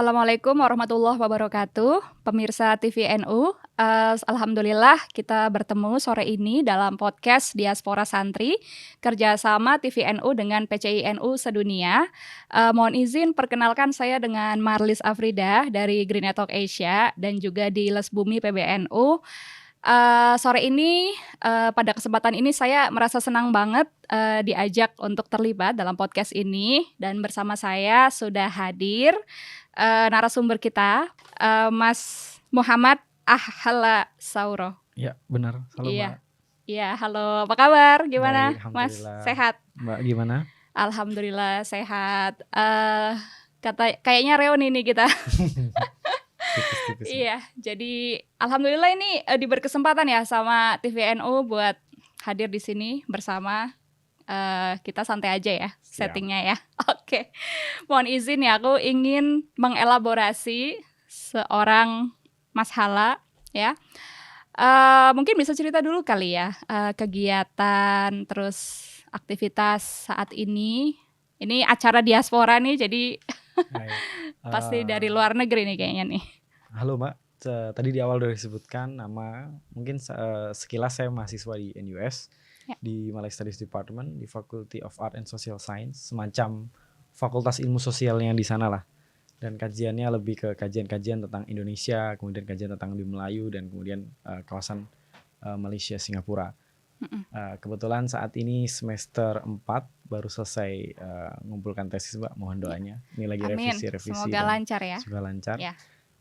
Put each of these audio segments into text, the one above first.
Assalamualaikum warahmatullahi wabarakatuh, pemirsa TVNU. Alhamdulillah kita bertemu sore ini dalam podcast Diaspora Santri, kerjasama TVNU dengan PCINU sedunia. Mohon izin perkenalkan saya dengan Marlis Afrida dari Green Network Asia dan juga di Les Bumi PBNU. Sore ini, pada kesempatan ini saya merasa senang banget diajak untuk terlibat dalam podcast ini, dan bersama saya sudah hadir narasumber kita, Mas Muhammad Ahla Sauro. Ya, benar. Halo, Iya, Mbak. iya, halo. Apa kabar? Gimana, Baik, Mas? alhamdulillah. Sehat? Mbak gimana? Alhamdulillah sehat. Kayaknya reuni nih kita. Tipis-tipis. Iya, jadi alhamdulillah ini diberi kesempatan ya sama TVNU buat hadir di sini bersama. Kita santai aja ya settingnya ya. Oke. Mohon izin ya, aku ingin mengelaborasi seorang Mas Hala ya. Mungkin bisa cerita dulu kali ya, kegiatan terus aktivitas saat ini. Ini acara diaspora nih, jadi pasti dari luar negeri nih kayaknya nih. Halo, Mbak. Tadi di awal udah disebutkan nama. Mungkin sekilas saya mahasiswa di NUS, di Malay Studies Department, di Faculty of Art and Social Science, semacam fakultas ilmu sosial yang di sana lah. Dan kajiannya lebih ke kajian-kajian tentang Indonesia, kemudian kajian tentang di Melayu, dan kemudian kawasan Malaysia, Singapura. Kebetulan saat ini semester 4 baru selesai mengumpulkan tesis, Mbak. Mohon doanya. Ini lagi revisi. Semoga lancar ya. Semoga lancar. Ya.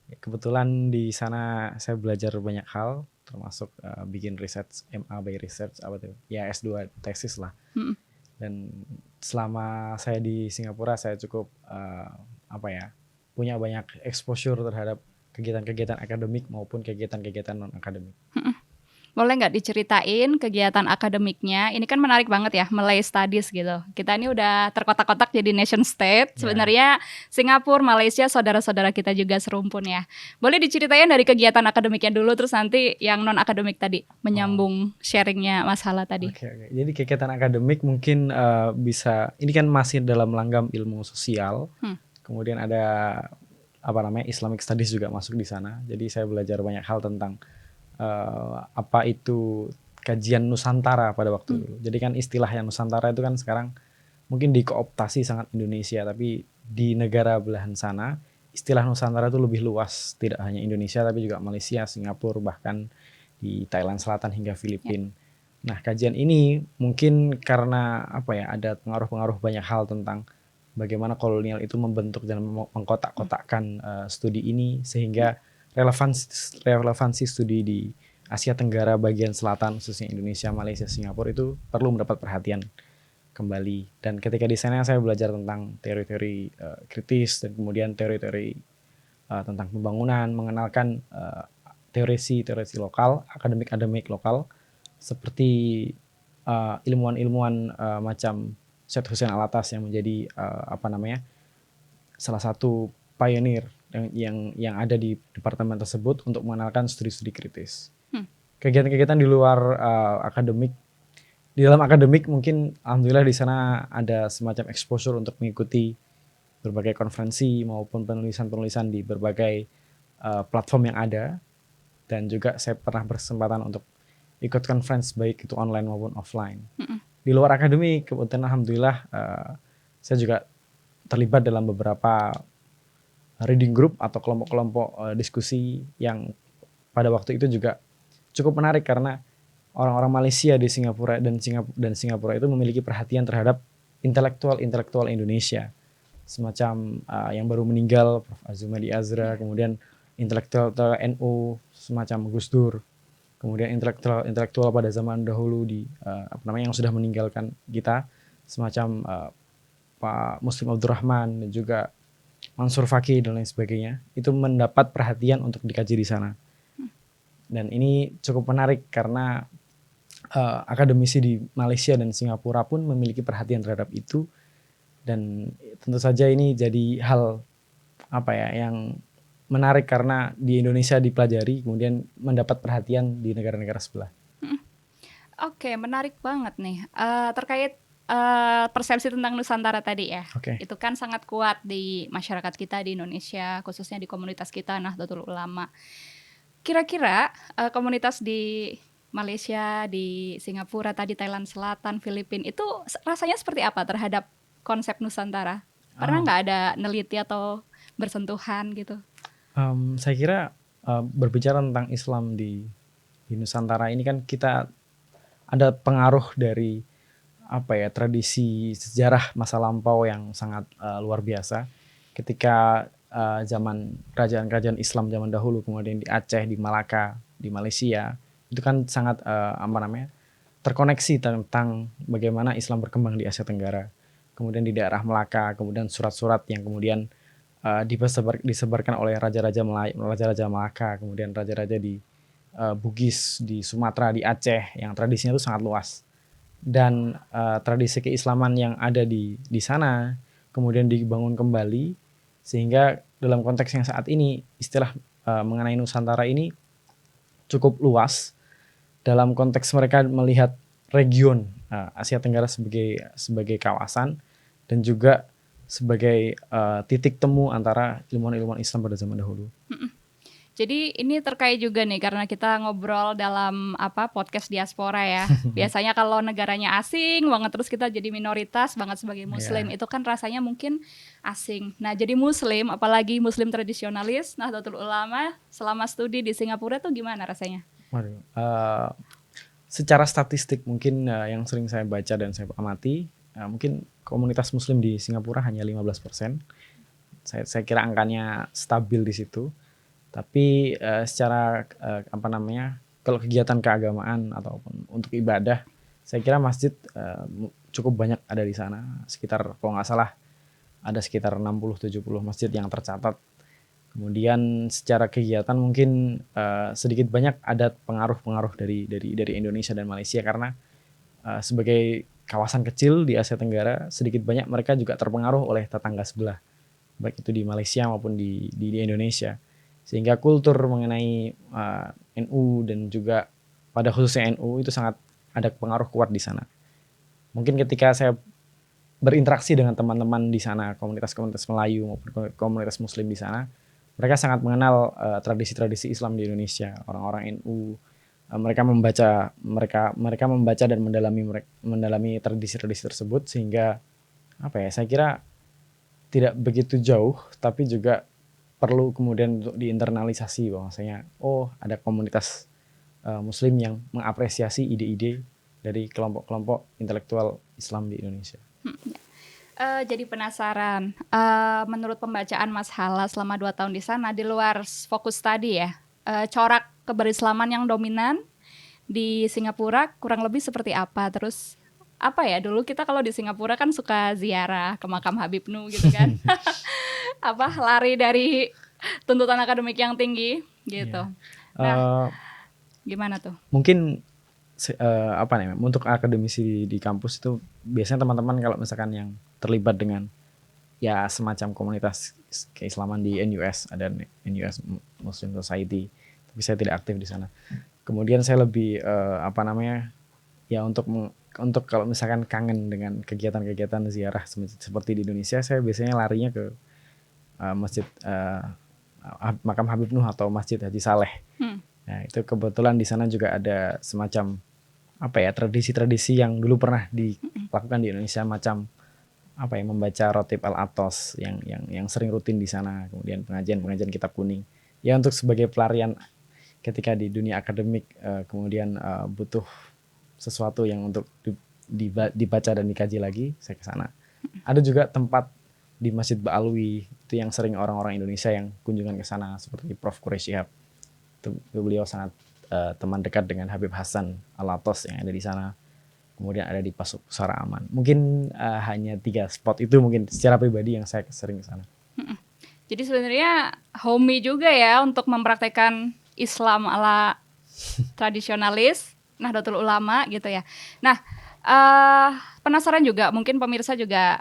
Kebetulan di sana saya belajar banyak hal, termasuk bikin riset MA by research apa tuh? Ya S2 tesis lah. Dan selama saya di Singapura saya cukup punya banyak exposure terhadap kegiatan-kegiatan akademik maupun kegiatan-kegiatan non akademik. Boleh nggak diceritain kegiatan akademiknya? Ini kan menarik banget ya, Malay Studies gitu. Kita ini udah terkotak-kotak jadi nation state. Sebenarnya Singapura, Malaysia, saudara-saudara kita juga serumpun ya. Boleh diceritain dari kegiatan akademiknya dulu, terus nanti yang non akademik tadi, menyambung sharingnya Mas Hala tadi. Oke. Jadi kegiatan akademik mungkin bisa, ini kan masih dalam langgam ilmu sosial. Kemudian ada Islamic Studies juga masuk di sana. Jadi saya belajar banyak hal tentang apa itu kajian Nusantara pada waktu dulu. Jadi kan istilah yang Nusantara itu kan sekarang mungkin dikooptasi sangat Indonesia, tapi di negara belahan sana istilah Nusantara itu lebih luas, tidak hanya Indonesia tapi juga Malaysia, Singapura, bahkan di Thailand Selatan hingga Filipina. Nah, kajian ini mungkin karena ada pengaruh-pengaruh banyak hal tentang bagaimana kolonial itu membentuk dan mengkotak-kotakkan studi ini, sehingga relevansi studi di Asia Tenggara bagian selatan, khususnya Indonesia, Malaysia, Singapura, itu perlu mendapat perhatian kembali. Dan ketika di sana saya belajar tentang teori-teori kritis dan kemudian teori-teori tentang pembangunan, mengenalkan teorisi lokal, akademik lokal seperti ilmuwan-ilmuwan macam Syed Hussein Alatas yang menjadi salah satu pioneer yang ada di departemen tersebut untuk mengenalkan studi-studi kritis. Kegiatan-kegiatan di luar akademik, di dalam akademik mungkin alhamdulillah di sana ada semacam exposure untuk mengikuti berbagai konferensi maupun penulisan-penulisan di berbagai platform yang ada, dan juga saya pernah berkesempatan untuk ikut conference baik itu online maupun offline. Di luar akademik kebetulan alhamdulillah saya juga terlibat dalam beberapa reading group atau kelompok-kelompok diskusi yang pada waktu itu juga cukup menarik karena orang-orang Malaysia di Singapura dan Singapura itu memiliki perhatian terhadap intelektual Indonesia, semacam yang baru meninggal Prof. Azumadi Azra, kemudian intelektual NU semacam Gus Dur, kemudian intelektual pada zaman dahulu yang sudah meninggalkan kita semacam Pak Muslim Abdurrahman dan juga Mansur Faki dan lain sebagainya, itu mendapat perhatian untuk dikaji di sana. Dan ini cukup menarik karena akademisi di Malaysia dan Singapura pun memiliki perhatian terhadap itu, dan tentu saja ini jadi hal yang menarik karena di Indonesia dipelajari kemudian mendapat perhatian di negara-negara sebelah. Oke, menarik banget nih terkait persepsi tentang Nusantara tadi ya. Oke. Itu kan sangat kuat di masyarakat kita di Indonesia, khususnya di komunitas kita Nahdlatul Ulama. Kira-kira komunitas di Malaysia, di Singapura, tadi Thailand Selatan, Filipina itu rasanya seperti apa terhadap konsep Nusantara? Pernah nggak ada neliti atau bersentuhan gitu? Saya kira berbicara tentang Islam di Nusantara ini kan kita ada pengaruh dari tradisi sejarah masa lampau yang sangat luar biasa. Ketika zaman kerajaan-kerajaan Islam zaman dahulu, kemudian di Aceh, di Malaka, di Malaysia, itu kan sangat terkoneksi tentang bagaimana Islam berkembang di Asia Tenggara. Kemudian di daerah Melaka, kemudian surat-surat yang kemudian disebarkan oleh raja-raja Melaka, kemudian raja-raja di Bugis, di Sumatera, di Aceh, yang tradisinya itu sangat luas. Dan tradisi keislaman yang ada di sana kemudian dibangun kembali, sehingga dalam konteks yang saat ini istilah mengenai Nusantara ini cukup luas dalam konteks mereka melihat region Asia Tenggara sebagai kawasan dan juga sebagai titik temu antara ilmuwan-ilmuwan Islam pada zaman dahulu. Jadi ini terkait juga nih karena kita ngobrol dalam podcast diaspora ya. Biasanya kalau negaranya asing banget terus kita jadi minoritas banget sebagai muslim, itu kan rasanya mungkin asing. Nah, jadi muslim, apalagi muslim tradisionalis Nahdlatul Ulama selama studi di Singapura tuh gimana rasanya? Waduh, secara statistik mungkin yang sering saya baca dan saya amati, mungkin komunitas muslim di Singapura hanya 15%. Saya kira angkanya stabil di situ. Tapi secara kalau kegiatan keagamaan ataupun untuk ibadah, saya kira masjid cukup banyak ada di sana. Sekitar kalau nggak salah ada sekitar 60-70 masjid yang tercatat. Kemudian secara kegiatan mungkin sedikit banyak ada pengaruh-pengaruh dari Indonesia dan Malaysia, karena sebagai kawasan kecil di Asia Tenggara, sedikit banyak mereka juga terpengaruh oleh tetangga sebelah, baik itu di Malaysia maupun di Indonesia. Sehingga kultur mengenai NU dan juga pada khususnya NU itu sangat ada pengaruh kuat di sana. Mungkin ketika saya berinteraksi dengan teman-teman di sana, komunitas-komunitas Melayu maupun komunitas Muslim di sana, mereka sangat mengenal tradisi-tradisi Islam di Indonesia. Orang-orang NU mereka membaca dan mendalami tradisi-tradisi tersebut, sehingga saya kira tidak begitu jauh, tapi juga perlu kemudian untuk diinternalisasi bahwasanya ada komunitas muslim yang mengapresiasi ide-ide dari kelompok-kelompok intelektual Islam di Indonesia. Jadi penasaran, menurut pembacaan Mas Hala selama 2 tahun di sana, di luar fokus tadi ya, corak keberislaman yang dominan di Singapura kurang lebih seperti apa? Terus dulu kita kalau di Singapura kan suka ziarah ke makam Habib Nuh gitu kan. Lari dari tuntutan akademik yang tinggi gitu. Nah, gimana tuh? Mungkin untuk akademisi di kampus itu biasanya teman-teman kalau misalkan yang terlibat dengan ya semacam komunitas keislaman di NUS, ada NUS Muslim Society, tapi saya tidak aktif di sana. Kemudian saya lebih untuk kalau misalkan kangen dengan kegiatan-kegiatan ziarah seperti di Indonesia, saya biasanya larinya ke masjid makam Habib Nuh atau Masjid Haji Saleh. Nah, itu kebetulan di sana juga ada semacam tradisi-tradisi yang dulu pernah dilakukan di Indonesia, macam membaca Rotib Al-Atos yang sering rutin di sana, kemudian pengajian kitab kuning. Ya, untuk sebagai pelarian ketika di dunia akademik kemudian butuh sesuatu yang untuk dibaca dan dikaji lagi, saya ke sana. Ada juga tempat di Masjid Ba'alwi itu yang sering orang-orang Indonesia yang kunjungan ke sana, seperti Prof. Quraish Shihab. Itu beliau sangat teman dekat dengan Habib Hasan Al-Atos yang ada di sana. Kemudian ada di Pusara Aman. Mungkin hanya 3 spot itu mungkin secara pribadi yang saya sering ke sana. Jadi sebenarnya homey juga ya untuk mempraktekkan Islam ala tradisionalis Nahdlatul Ulama gitu ya. Nah, penasaran juga, mungkin pemirsa juga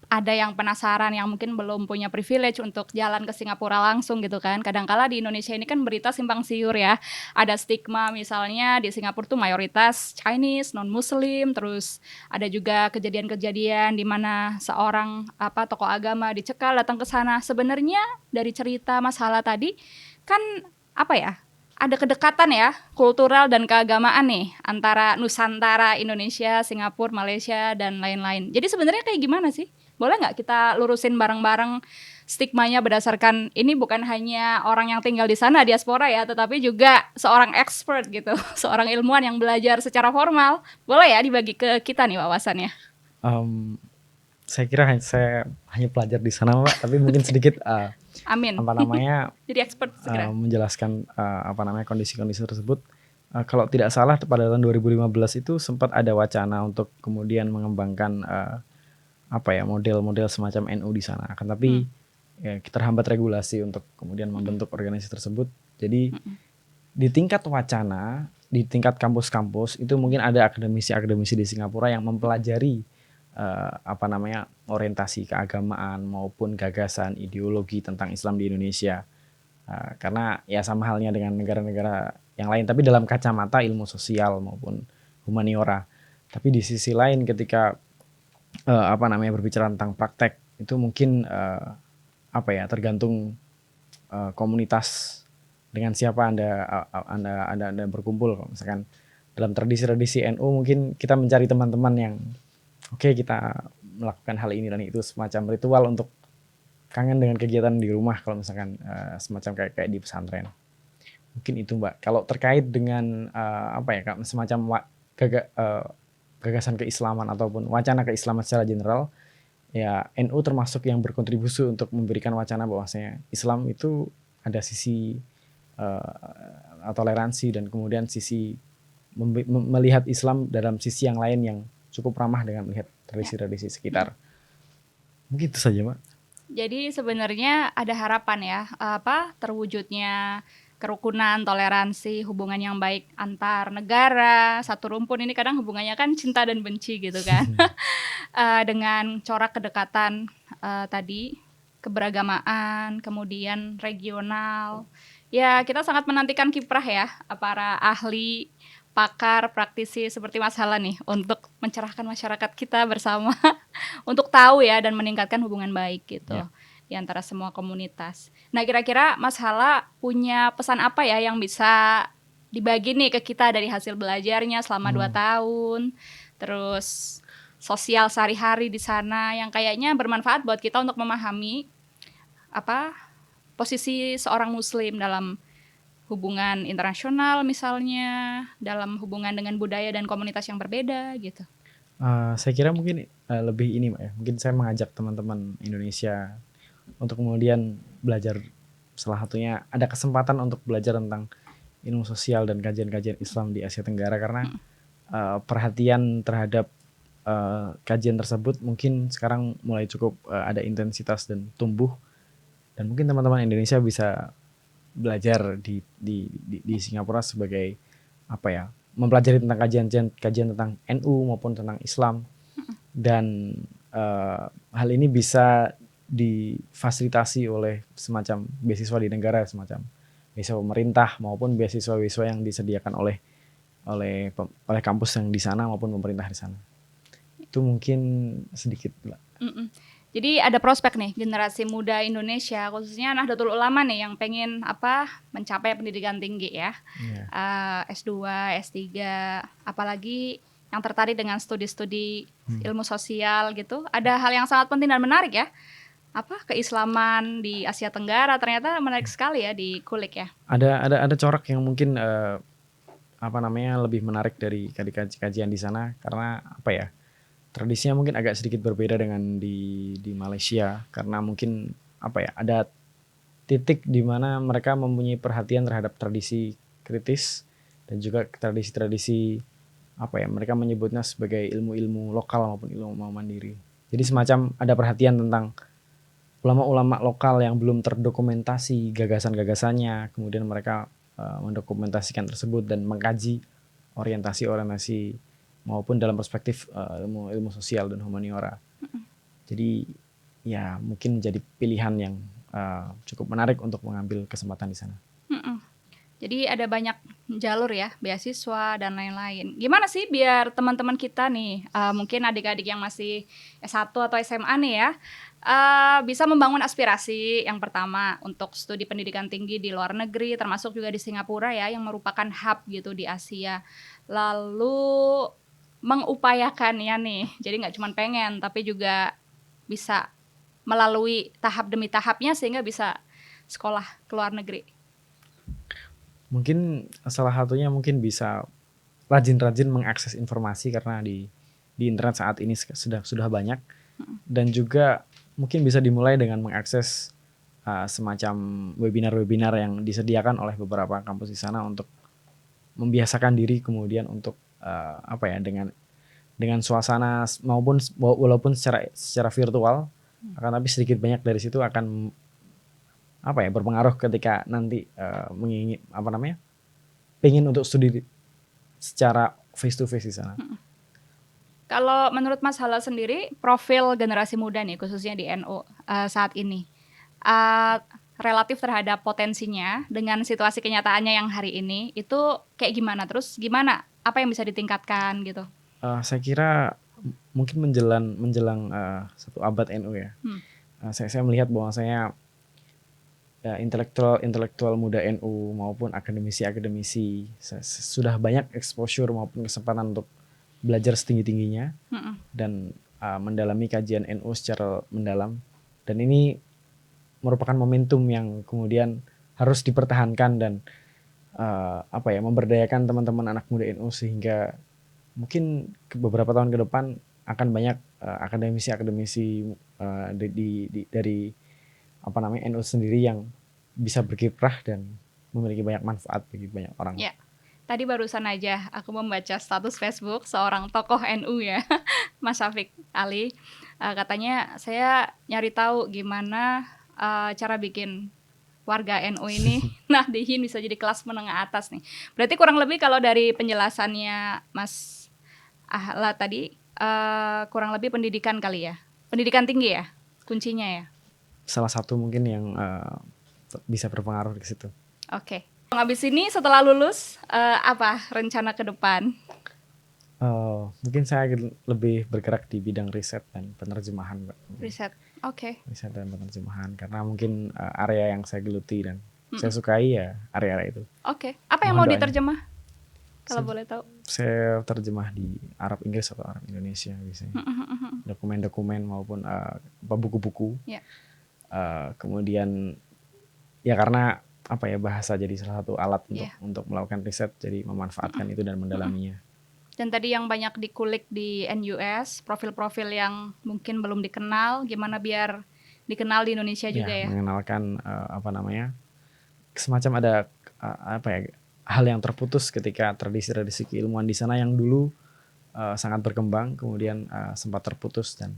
ada yang penasaran yang mungkin belum punya privilege untuk jalan ke Singapura langsung gitu kan. Kadangkala di Indonesia ini kan berita simpang siur ya. Ada stigma misalnya di Singapura tuh mayoritas Chinese, non-Muslim, terus ada juga kejadian-kejadian di mana seorang tokoh agama dicekal datang ke sana. Sebenarnya dari cerita Mas Hala tadi kan ada kedekatan ya kultural dan keagamaan nih antara Nusantara, Indonesia, Singapura, Malaysia dan lain-lain. Jadi sebenarnya kayak gimana sih? Boleh nggak kita lurusin bareng-bareng stigmanya berdasarkan ini bukan hanya orang yang tinggal di sana diaspora ya, tetapi juga seorang expert gitu, seorang ilmuwan yang belajar secara formal. Boleh ya dibagi ke kita nih wawasannya? Saya kira saya hanya pelajar di sana Mbak, tapi mungkin sedikit Amin. Jadi expert segera. Menjelaskan kondisi-kondisi tersebut. Kalau tidak salah pada tahun 2015 itu sempat ada wacana untuk kemudian mengembangkan model-model semacam NU di sana. Akan tapi terhambat regulasi untuk kemudian membentuk organisasi tersebut. Jadi di tingkat wacana, di tingkat kampus-kampus itu mungkin ada akademisi-akademisi di Singapura yang mempelajari orientasi keagamaan maupun gagasan ideologi tentang Islam di Indonesia. Karena ya sama halnya dengan negara-negara yang lain, tapi dalam kacamata ilmu sosial maupun humaniora. Tapi di sisi lain ketika berbicara tentang praktek itu mungkin tergantung komunitas dengan siapa anda berkumpul. Misalkan dalam tradisi-tradisi NU mungkin kita mencari teman-teman yang kita melakukan hal ini dan itu semacam ritual untuk kangen dengan kegiatan di rumah kalau misalkan semacam kayak di pesantren. Mungkin itu Mbak. Kalau terkait dengan semacam gagasan keislaman ataupun wacana keislaman secara general, ya NU termasuk yang berkontribusi untuk memberikan wacana bahwasanya Islam itu ada sisi toleransi dan kemudian sisi melihat Islam dalam sisi yang lain yang cukup ramah dengan melihat tradisi-tradisi sekitar. Mungkin itu saja, Mbak. Jadi sebenarnya ada harapan ya, terwujudnya kerukunan, toleransi, hubungan yang baik antar negara, satu rumpun. Ini kadang hubungannya kan cinta dan benci gitu kan. Dengan corak kedekatan tadi, keberagamaan, kemudian regional. Ya, kita sangat menantikan kiprah ya para ahli, pakar, praktisi seperti Mas Hala nih untuk mencerahkan masyarakat kita bersama untuk tahu ya dan meningkatkan hubungan baik gitu di antara semua komunitas. Nah, kira-kira Mas Hala punya pesan apa ya yang bisa dibagi nih ke kita dari hasil belajarnya selama 2 tahun, terus sosial sehari-hari di sana yang kayaknya bermanfaat buat kita untuk memahami posisi seorang muslim dalam hubungan internasional misalnya, dalam hubungan dengan budaya dan komunitas yang berbeda gitu. Saya kira mungkin lebih ini Mbak ya, mungkin saya mengajak teman-teman Indonesia untuk kemudian belajar, salah satunya ada kesempatan untuk belajar tentang ilmu sosial dan kajian-kajian Islam di Asia Tenggara karena perhatian terhadap kajian tersebut mungkin sekarang mulai cukup ada intensitas dan tumbuh, dan mungkin teman-teman Indonesia bisa belajar di Singapura sebagai mempelajari tentang kajian tentang NU maupun tentang Islam, dan hal ini bisa difasilitasi oleh semacam beasiswa di negara, semacam beasiswa pemerintah maupun beasiswa yang disediakan oleh kampus yang di sana maupun pemerintah di sana. Itu mungkin sedikit Mbak. Jadi ada prospek nih generasi muda Indonesia, khususnya Nahdlatul Ulama nih yang pengen mencapai pendidikan tinggi ya, S2, S3, apalagi yang tertarik dengan studi-studi ilmu sosial gitu. Ada hal yang sangat penting dan menarik ya, keislaman di Asia Tenggara ternyata menarik sekali ya di kulik ya. Ada corak yang mungkin lebih menarik dari kajian di sana karena tradisinya mungkin agak sedikit berbeda dengan di Malaysia, karena mungkin ada titik di mana mereka mempunyai perhatian terhadap tradisi kritis dan juga tradisi-tradisi mereka menyebutnya sebagai ilmu-ilmu lokal maupun ilmu mandiri. Jadi semacam ada perhatian tentang ulama-ulama lokal yang belum terdokumentasi gagasan-gagasannya, kemudian mereka mendokumentasikan tersebut dan mengkaji orientasi maupun dalam perspektif ilmu sosial dan humaniora. Jadi ya mungkin jadi pilihan yang cukup menarik untuk mengambil kesempatan di sana. Mhm. Jadi ada banyak jalur ya, beasiswa dan lain-lain. Gimana sih biar teman-teman kita nih, mungkin adik-adik yang masih S1 atau SMA nih ya, bisa membangun aspirasi yang pertama untuk studi pendidikan tinggi di luar negeri, termasuk juga di Singapura ya, yang merupakan hub gitu di Asia. Lalu mengupayakannya nih, jadi nggak cuma pengen, tapi juga bisa melalui tahap demi tahapnya sehingga bisa sekolah ke luar negeri. Mungkin salah satunya mungkin bisa rajin-rajin mengakses informasi karena di internet saat ini sudah banyak, dan juga mungkin bisa dimulai dengan mengakses semacam webinar-webinar yang disediakan oleh beberapa kampus di sana untuk membiasakan diri kemudian untuk dengan suasana maupun walaupun secara virtual, akan tapi sedikit banyak dari situ akan berpengaruh ketika nanti pengen untuk studi secara face to face di sana. Kalau menurut Mas Hala sendiri, profil generasi muda nih khususnya di NU saat ini relatif terhadap potensinya dengan situasi kenyataannya yang hari ini itu kayak gimana? Terus gimana? Apa yang bisa ditingkatkan gitu? Saya kira mungkin menjelang 1 abad NU ya. Saya melihat bahwasanya intelektual muda NU maupun akademisi sudah banyak exposure maupun kesempatan untuk belajar setinggi-tingginya dan mendalami kajian NU secara mendalam, dan ini merupakan momentum yang kemudian harus dipertahankan dan memberdayakan teman-teman anak muda NU sehingga mungkin beberapa tahun ke depan akan banyak akademisi-akademisi dari NU sendiri yang bisa berkiprah dan memiliki banyak manfaat bagi banyak orang. Ya, tadi barusan aja aku membaca status Facebook seorang tokoh NU ya, Mas Syafiq Ali. Katanya saya nyari tahu gimana cara bikin warga NU ini nahdihin bisa jadi kelas menengah atas nih. Berarti kurang lebih kalau dari penjelasannya Mas Ahla tadi kurang lebih pendidikan kali ya, pendidikan tinggi ya kuncinya ya. Salah satu mungkin yang bisa berpengaruh di situ. Oke. Habis ini setelah lulus apa rencana ke depan? Mungkin saya lebih bergerak di bidang riset dan penerjemahan, Mbak. Riset, oke. Riset dan penerjemahan karena mungkin area yang saya geluti dan saya sukai ya area-area itu. Oke. Apa yang mau diterjemah? Kalau boleh tahu. Saya terjemah di Arab Inggris atau Arab Indonesia biasanya. Dokumen-dokumen maupun buku-buku. Yeah. Kemudian ya karena bahasa jadi salah satu alat untuk melakukan riset, jadi memanfaatkan itu dan mendalaminya. Dan tadi yang banyak dikulik di NUS, profil-profil yang mungkin belum dikenal, gimana biar dikenal di Indonesia juga ya? Mengenalkan semacam ada hal yang terputus ketika tradisi-tradisi keilmuan di sana yang dulu sangat berkembang kemudian sempat terputus dan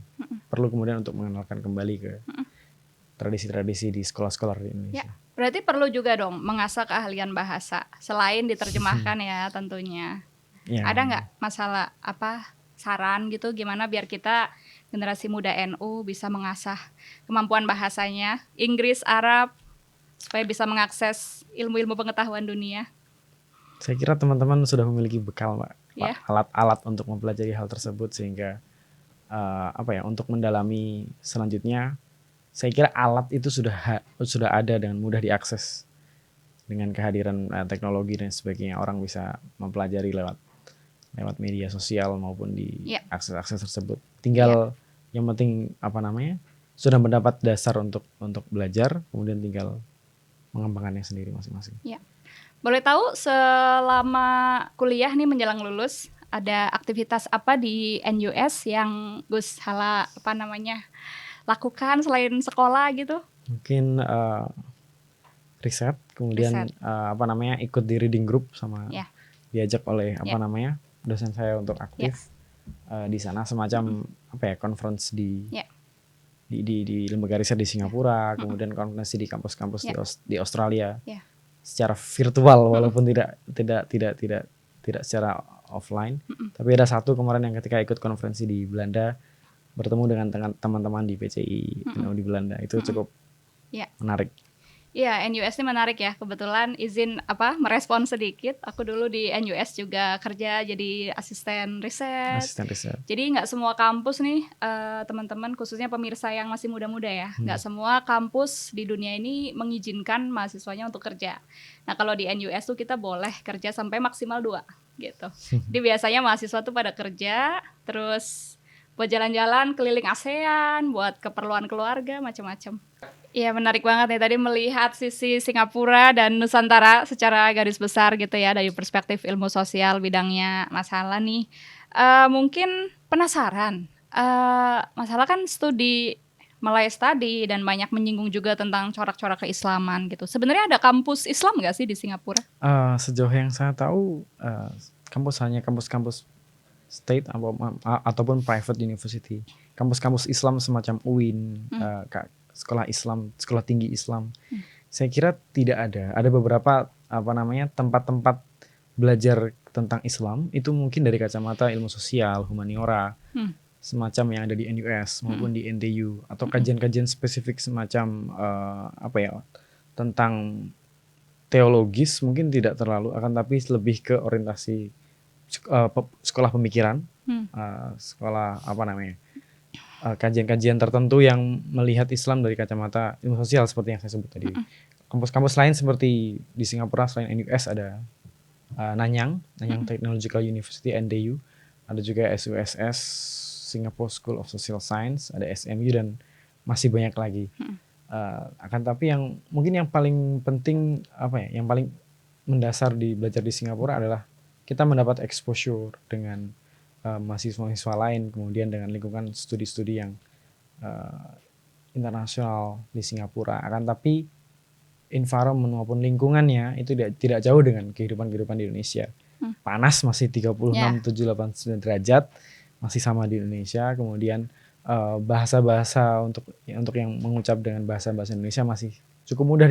perlu kemudian untuk mengenalkan kembali ke tradisi-tradisi di sekolah-sekolah di Indonesia. Ya, berarti perlu juga dong mengasah keahlian bahasa selain diterjemahkan ya tentunya. Ya. Ada nggak masalah saran gitu gimana biar kita generasi muda NU bisa mengasah kemampuan bahasanya, Inggris, Arab, supaya bisa mengakses ilmu-ilmu pengetahuan dunia? Saya kira teman-teman sudah memiliki bekal, Mbak, alat-alat untuk mempelajari hal tersebut sehingga untuk mendalami selanjutnya. Saya kira alat itu sudah ada dengan mudah diakses dengan kehadiran teknologi dan sebagainya. Orang bisa mempelajari lewat media sosial maupun di akses tersebut. Tinggal yang penting sudah mendapat dasar untuk belajar, kemudian tinggal mengembangkannya sendiri masing-masing. Ya. Boleh tahu selama kuliah nih menjelang lulus ada aktivitas apa di NUS yang Gus Hala lakukan selain sekolah gitu? Mungkin riset, kemudian ikut di reading group sama diajak oleh dosen saya untuk aktif di sana semacam conference di lembaga riset di Singapura, kemudian konferensi di kampus-kampus di Australia secara virtual walaupun tidak secara offline. Tapi ada satu kemarin yang ketika ikut konferensi di Belanda bertemu dengan teman-teman di PCI di Belanda itu cukup menarik. Iya, NUS ini menarik ya. Kebetulan izin merespon sedikit. Aku dulu di NUS juga kerja jadi asisten riset. Jadi nggak semua kampus nih teman-teman, khususnya pemirsa yang masih muda-muda ya, nggak semua kampus di dunia ini mengizinkan mahasiswanya untuk kerja. Nah kalau di NUS tuh kita boleh kerja sampai maksimal 2 gitu. Jadi biasanya mahasiswa tuh pada kerja, terus buat jalan-jalan keliling ASEAN, buat keperluan keluarga, macam-macam. Iya menarik banget nih tadi melihat sisi Singapura dan Nusantara secara garis besar gitu ya dari perspektif ilmu sosial bidangnya Mas Hala nih. Mungkin penasaran, Mas Hala kan studi Malaya Study dan banyak menyinggung juga tentang corak-corak keislaman gitu. Sebenarnya ada kampus Islam nggak sih di Singapura? Sejauh yang saya tahu kampus hanya kampus-kampus state ataupun private university. Kampus-kampus Islam semacam UIN, sekolah Islam, sekolah tinggi Islam. Saya kira tidak ada. Ada beberapa tempat-tempat belajar tentang Islam itu mungkin dari kacamata ilmu sosial, humaniora, semacam yang ada di NUS maupun di NTU atau kajian-kajian spesifik semacam tentang teologis mungkin tidak terlalu tapi lebih ke orientasi sekolah pemikiran, sekolah kajian-kajian tertentu yang melihat Islam dari kacamata ilmu sosial seperti yang saya sebut tadi. Kampus-kampus lain seperti di Singapura selain NUS ada Nanyang Technological University NTU, ada juga SUSS Singapore School of Social Science, ada SMU dan masih banyak lagi. Tapi yang mungkin yang paling penting yang paling mendasar di belajar di Singapura adalah kita mendapat exposure dengan mahasiswa-mahasiswa lain, kemudian dengan lingkungan studi-studi yang internasional di Singapura. Tapi environment maupun lingkungannya itu tidak jauh dengan kehidupan di Indonesia. Panas masih 36, 7, 8, 9 derajat masih sama di Indonesia. Kemudian bahasa-bahasa untuk yang mengucap dengan bahasa-bahasa Indonesia masih cukup mudah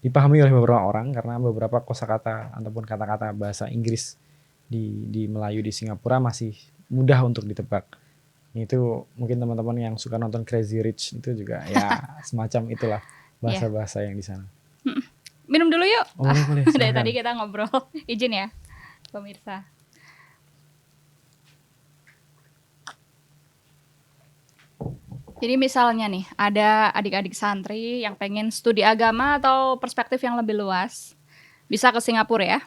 dipahami oleh beberapa orang karena beberapa kosakata ataupun kata-kata bahasa Inggris di Melayu di Singapura masih mudah untuk ditebak. Itu mungkin teman-teman yang suka nonton Crazy Rich itu juga ya semacam itulah bahasa-bahasa yang di sana. Minum dulu yuk. Boleh, dari tadi kita ngobrol. Izin ya pemirsa. Jadi misalnya nih ada adik-adik santri yang pengen studi agama atau perspektif yang lebih luas, bisa ke Singapura ya?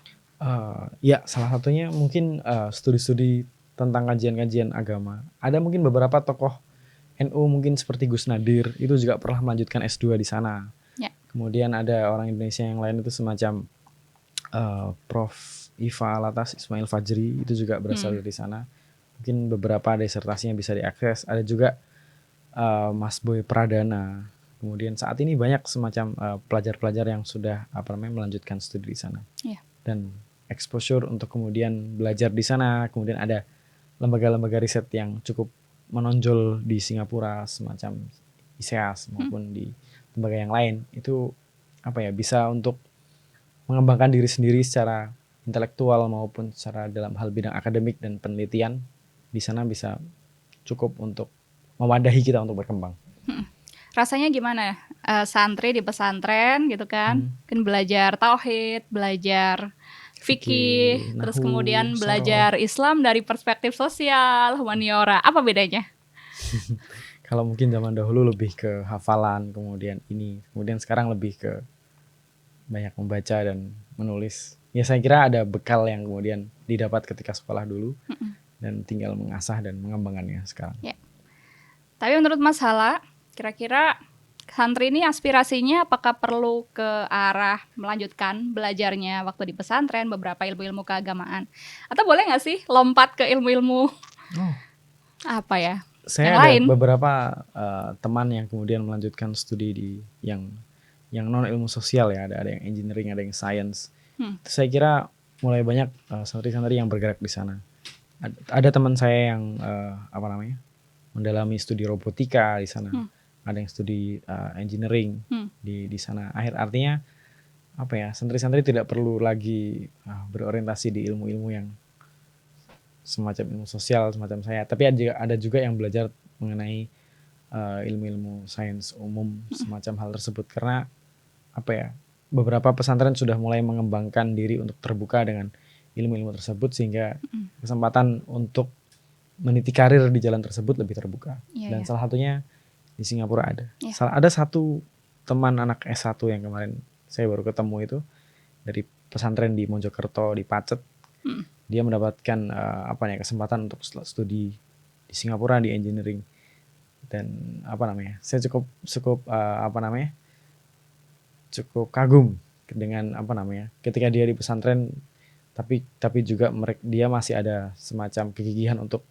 Ya, salah satunya mungkin studi-studi tentang kajian-kajian agama. Ada mungkin beberapa tokoh NU mungkin seperti Gus Nadir itu juga pernah melanjutkan S2 di sana. Kemudian ada orang Indonesia yang lain itu semacam Prof. Iva Alatas Ismail Fajri itu juga berasal dari sana. Mungkin beberapa disertasinya bisa diakses. Ada juga Mas Boy Pradana. Kemudian saat ini banyak semacam pelajar-pelajar yang sudah melanjutkan studi di sana. Dan exposure untuk kemudian belajar di sana. Kemudian ada lembaga-lembaga riset yang cukup menonjol di Singapura semacam ISEAS maupun di lembaga yang lain. Itu bisa untuk mengembangkan diri sendiri secara intelektual maupun secara dalam hal bidang akademik dan penelitian. Di sana bisa cukup untuk mewadahi kita untuk berkembang. Rasanya gimana santri di pesantren gitu kan, kan belajar tauhid, belajar fikih, terus kemudian belajar Islam dari perspektif sosial, humaniora, apa bedanya? Kalau mungkin zaman dahulu lebih ke hafalan, kemudian sekarang lebih ke banyak membaca dan menulis. Ya saya kira ada bekal yang kemudian didapat ketika sekolah dulu dan tinggal mengasah dan mengembangkannya sekarang. Ya. Tapi menurut Mas Hala, kira-kira santri ini aspirasinya apakah perlu ke arah melanjutkan belajarnya waktu di pesantren beberapa ilmu-ilmu keagamaan, atau boleh nggak sih lompat ke ilmu-ilmu Saya ada lain? Beberapa teman yang kemudian melanjutkan studi di yang non ilmu sosial ya, ada yang engineering, ada yang science. Saya kira mulai banyak santri-santri yang bergerak di sana. Ada teman saya yang mendalami studi robotika di sana. Ada yang studi engineering di sana. Artinya santri-santri tidak perlu lagi berorientasi di ilmu-ilmu yang semacam ilmu sosial semacam saya. Tapi ada juga yang belajar mengenai ilmu-ilmu sains umum semacam hal tersebut, karena apa ya, beberapa pesantren sudah mulai mengembangkan diri untuk terbuka dengan ilmu-ilmu tersebut, sehingga kesempatan untuk meniti karir di jalan tersebut lebih terbuka. Dan salah satunya di Singapura ada. Ada satu teman anak S1 yang kemarin saya baru ketemu itu dari pesantren di Mojokerto di Pacet. Dia mendapatkan kesempatan untuk studi di Singapura di engineering. Dan saya cukup kagum dengan ketika dia di pesantren, tapi juga dia masih ada semacam kegigihan untuk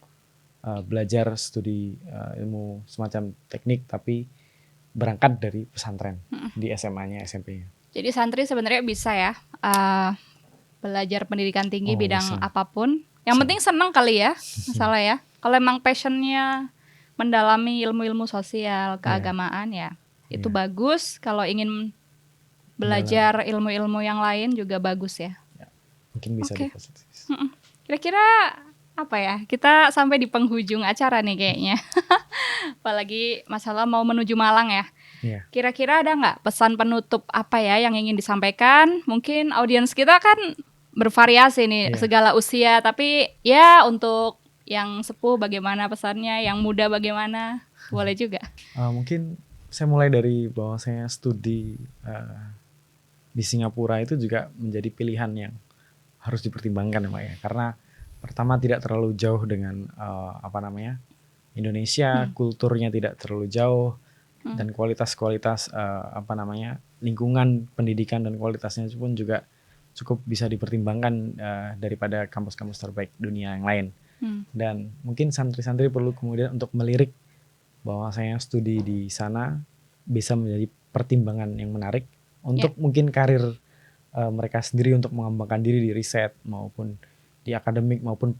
belajar studi ilmu semacam teknik, tapi berangkat dari pesantren di SMA-nya, SMP-nya. Jadi santri sebenarnya bisa ya belajar pendidikan tinggi bidang bisa. Apapun. Yang penting senang kali ya, masalah ya. Kalau emang passionnya mendalami ilmu-ilmu sosial, keagamaan itu bagus. Kalau ingin belajar ilmu-ilmu yang lain juga bagus ya. Mungkin bisa diposisi. Kira-kira apa ya? Kita sampai di penghujung acara nih kayaknya. Apalagi masalah mau menuju Malang ya. Kira-kira ada nggak pesan penutup apa ya yang ingin disampaikan? Mungkin audiens kita kan bervariasi nih, segala usia. Tapi ya untuk yang sepuh bagaimana pesannya, yang muda bagaimana? Boleh juga. Mungkin saya mulai dari bahwa saya studi di Singapura itu juga menjadi pilihan yang harus dipertimbangkan ya Mbak ya. Karena pertama tidak terlalu jauh dengan Indonesia, kulturnya tidak terlalu jauh, dan kualitas lingkungan pendidikan dan kualitasnya pun juga cukup bisa dipertimbangkan daripada kampus-kampus terbaik dunia yang lain. Dan mungkin santri-santri perlu kemudian untuk melirik bahwa saya studi di sana bisa menjadi pertimbangan yang menarik untuk mungkin karir mereka sendiri, untuk mengembangkan diri di riset maupun di akademik maupun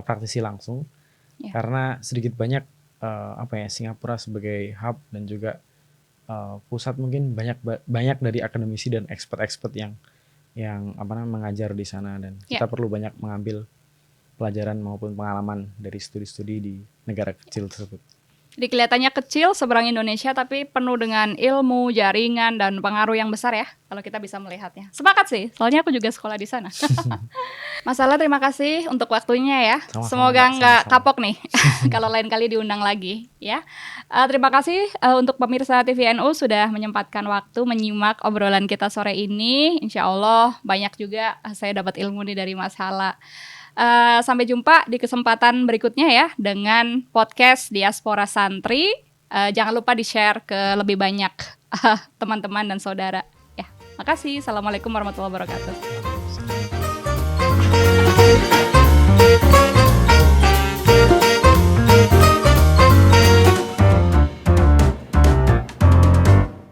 praktisi langsung. Karena sedikit banyak Singapura sebagai hub dan juga pusat, mungkin banyak dari akademisi dan expert yang mengajar di sana, dan kita perlu banyak mengambil pelajaran maupun pengalaman dari studi-studi di negara kecil tersebut. Jadi kelihatannya kecil seberang Indonesia, tapi penuh dengan ilmu, jaringan, dan pengaruh yang besar ya, kalau kita bisa melihatnya. Sepakat sih, soalnya aku juga sekolah di sana. Mas Ala, terima kasih untuk waktunya ya. Semoga nggak kapok nih kalau lain kali diundang lagi ya. Terima kasih untuk pemirsa TVNU sudah menyempatkan waktu menyimak obrolan kita sore ini. Insya Allah banyak juga saya dapat ilmu nih dari Mas Hala. Sampai jumpa di kesempatan berikutnya ya dengan podcast Diaspora Santri. Jangan lupa di-share ke lebih banyak teman-teman dan saudara. Ya, makasih. Assalamualaikum warahmatullahi wabarakatuh.